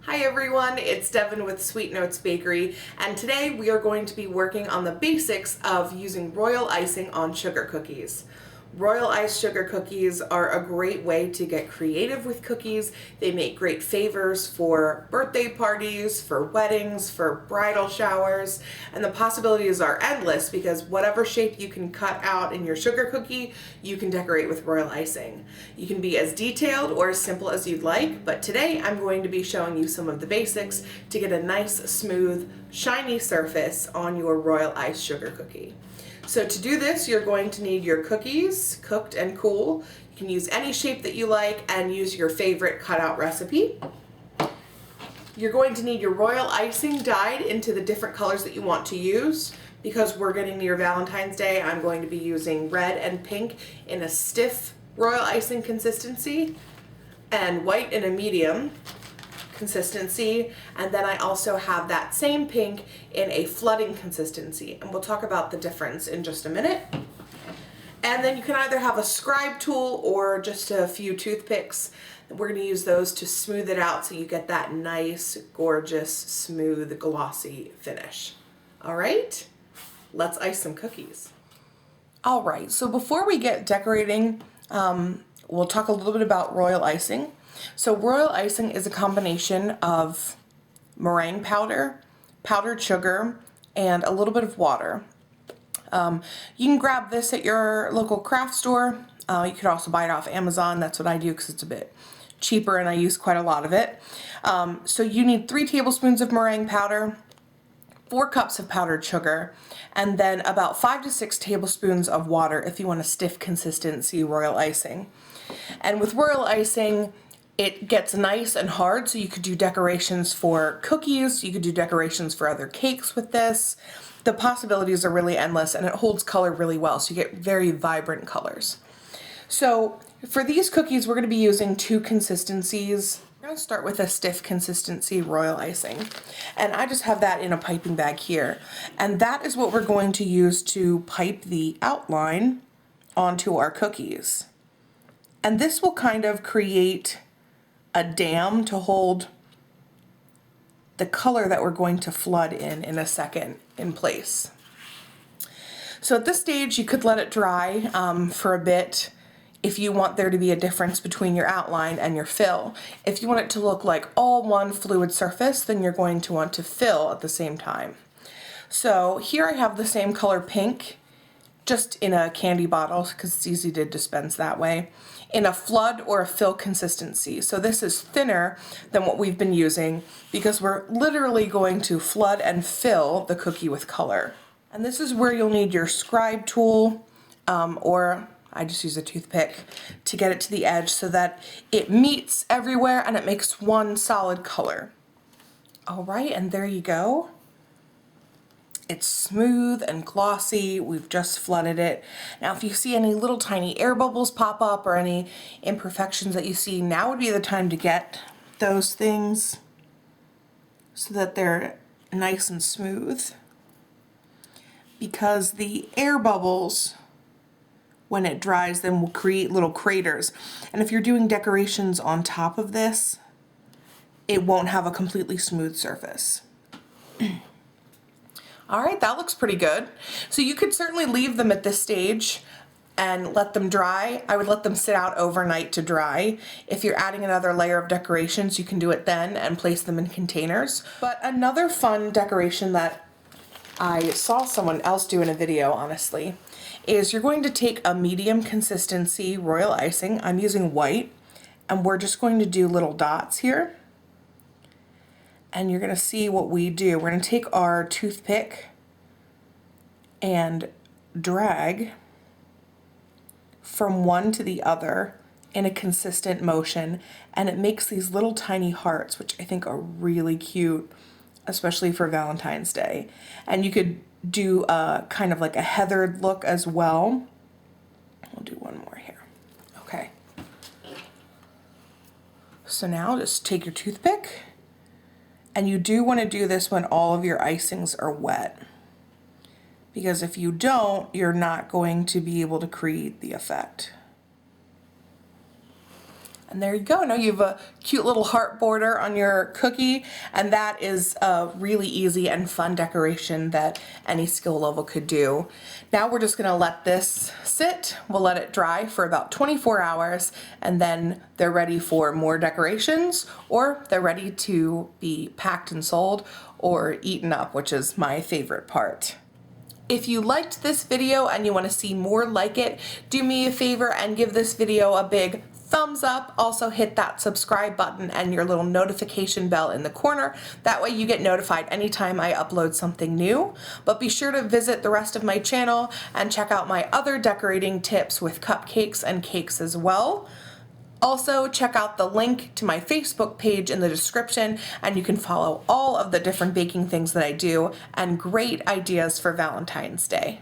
Hi everyone, it's Devin with Sweet Notes Bakery, and today we are going to be working on the basics of using royal icing on sugar cookies. Royal ice sugar cookies are a great way to get creative with cookies. They make great favors for birthday parties, for weddings, for bridal showers, and the possibilities are endless because whatever shape you can cut out in your sugar cookie, you can decorate with royal icing. You can be as detailed or as simple as you'd like, but today I'm going to be showing you some of the basics to get a nice, smooth, shiny surface on your royal ice sugar cookie. So to do this, you're going to need your cookies, cooked and cool. You can use any shape that you like and use your favorite cutout recipe. You're going to need your royal icing dyed into the different colors that you want to use. Because we're getting near Valentine's Day, I'm going to be using red and pink in a stiff royal icing consistency and white in a medium consistency, and then I also have that same pink in a flooding consistency, and we'll talk about the difference in just a minute. And then you can either have a scribe tool or just a few toothpicks. We're going to use those to smooth it out so you get that nice, gorgeous, smooth, glossy finish. All right, let's ice some cookies. All right, so before we get decorating, we'll talk a little bit about royal icing. So royal icing is a combination of meringue powder, powdered sugar, and a little bit of water. You can grab this at your local craft store. You could also buy it off Amazon. That's what I do because it's a bit cheaper and I use quite a lot of it. So you need 3 tablespoons of meringue powder, 4 cups of powdered sugar, and then about 5 to 6 tablespoons of water if you want a stiff consistency royal icing. And with royal icing, it gets nice and hard, so you could do decorations for cookies, you could do decorations for other cakes with this. The possibilities are really endless, and it holds color really well, so you get very vibrant colors. So for these cookies, we're going to be using 2 consistencies. We're going to start with a stiff consistency royal icing, and I just have that in a piping bag here. And that is what we're going to use to pipe the outline onto our cookies. And this will kind of create a dam to hold the color that we're going to flood in a second in place. So at this stage you could let it dry for a bit if you want there to be a difference between your outline and your fill. If you want it to look like all one fluid surface, then you're going to want to fill at the same time. So here I have the same color pink, just in a candy bottle because it's easy to dispense that way, in a flood or a fill consistency. So this is thinner than what we've been using because we're literally going to flood and fill the cookie with color. And this is where you'll need your scribe tool, or I just use a toothpick to get it to the edge so that it meets everywhere and it makes one solid color. All right, and there you go. It's smooth and glossy. We've just flooded it. Now if you see any little tiny air bubbles pop up or any imperfections that you see, now would be the time to get those things so that they're nice and smooth. Because the air bubbles, when it dries, then will create little craters. And if you're doing decorations on top of this, it won't have a completely smooth surface. All right, that looks pretty good. So you could certainly leave them at this stage and let them dry. I would let them sit out overnight to dry. If you're adding another layer of decorations, you can do it then and place them in containers. But another fun decoration that I saw someone else do in a video, honestly, is you're going to take a medium consistency royal icing. I'm using white, and we're just going to do little dots here. And you're going to see what we do. We're going to take our toothpick and drag from one to the other in a consistent motion, and it makes these little tiny hearts, which I think are really cute, especially for Valentine's Day. And you could do a kind of like a heathered look as well. We'll do one more here. Okay. So now just take your toothpick. And you do want to do this when all of your icings are wet, because if you don't, you're not going to be able to create the effect. And there you go. Now you have a cute little heart border on your cookie, and that is a really easy and fun decoration that any skill level could do. Now we're just gonna let this sit. We'll let it dry for about 24 hours, and then they're ready for more decorations, or they're ready to be packed and sold or eaten up, which is my favorite part. If you liked this video and you want to see more like it, do me a favor and give this video a big thumbs up. Also hit that subscribe button and your little notification bell in the corner. That way you get notified anytime I upload something new. But be sure to visit the rest of my channel and check out my other decorating tips with cupcakes and cakes as well. Also, check out the link to my Facebook page in the description, and you can follow all of the different baking things that I do and great ideas for Valentine's Day.